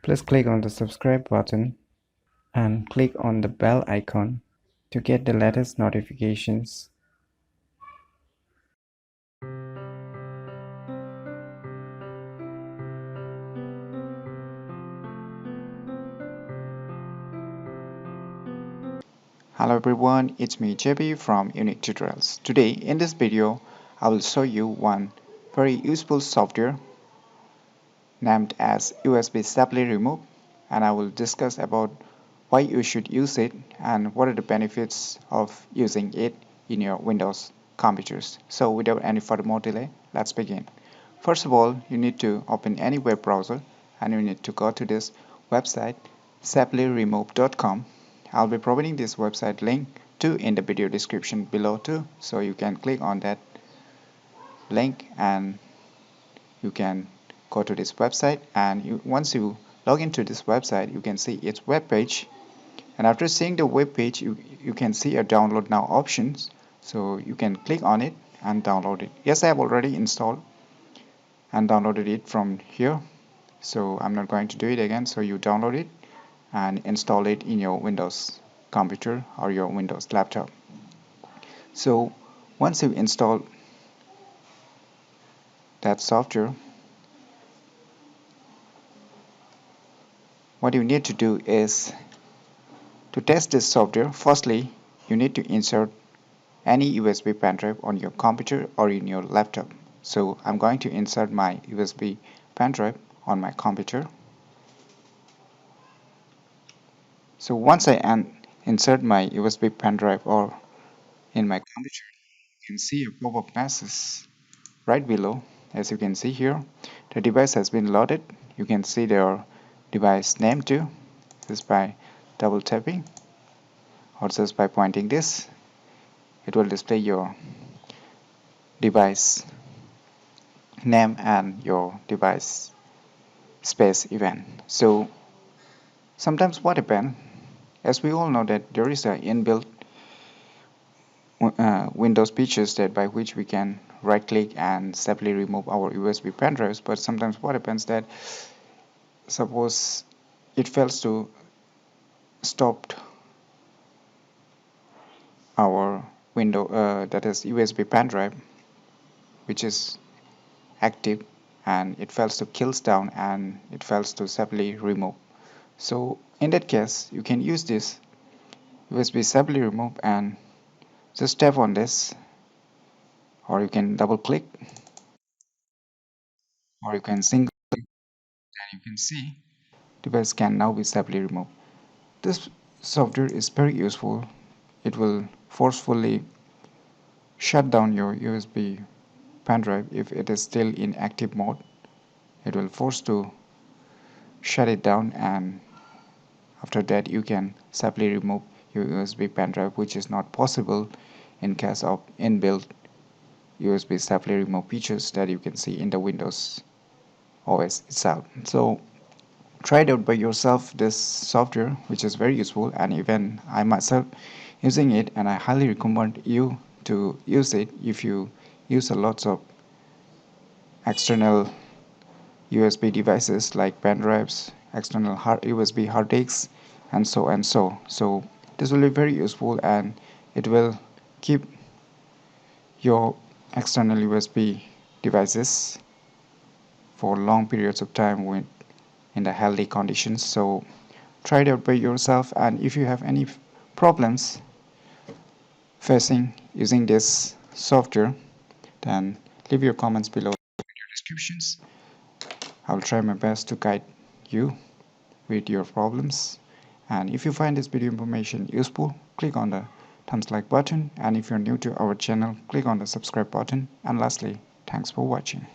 Please click on the subscribe button and click on the bell icon to get the latest notifications. Hello everyone, it's me JB from Unique Tutorials. Today in this video, I will show you one very useful software named as USB Safely Remove, and I will discuss about why you should use it and what are the benefits of using it in your Windows computers. So without any further more delay, let's begin. First of all, you need to open any web browser and you need to go to this website safelyremove.com. I'll be providing this website link to in the video description below too, so you can click on that link and you can go to this website, and once you log into this website you can see its web page, and after seeing the web page you can see a download now options, so you can click on it and download it. Yes, I have already installed and downloaded it from here, so I'm not going to do it again. So you download it and install it in your Windows computer or your Windows laptop. So once you install that software, what you need to do is to test this software. Firstly, you need to insert any USB pen drive on your computer or in your laptop. So I'm going to insert my USB pen drive on my computer. So once I insert my USB pen drive or in my computer, you can see a pop-up message right below. As you can see here, the device has been loaded. You can see their device name too, just by double tapping or just by pointing this. It will display your device name and your device space event. So sometimes what happens, as we all know that there is an inbuilt Windows features that by which we can right click and safely remove our USB pen drives, but sometimes what happens that suppose it fails to stop our window that is USB pen drive which is active, and it fails to kills down and it fails to safely remove. So in that case you can use this USB safely remove and just tap on this, or you can double click, or you can single click, and you can see device can now be safely removed. This software is very useful. It will forcefully shut down your USB pen drive if it is still in active mode. It will force to shut it down, and after that you can safely remove your USB pen drive, which is not possible in case of inbuilt USB safely remove features that you can see in the Windows OS itself. So try it out by yourself, this software, which is very useful, and even I myself using it, and I highly recommend you to use it if you use a lot of external USB devices like pen drives, external USB hard disks, and so and so. So this will be very useful, and it will keep your external USB devices for long periods of time with in the healthy conditions. So try it out by yourself, and if you have any problems facing using this software, then leave your comments below in your descriptions. I'll try my best to guide you with your problems, and if you find this video information useful, click on the thumbs like button, and if you're new to our channel, click on the subscribe button, and lastly, thanks for watching.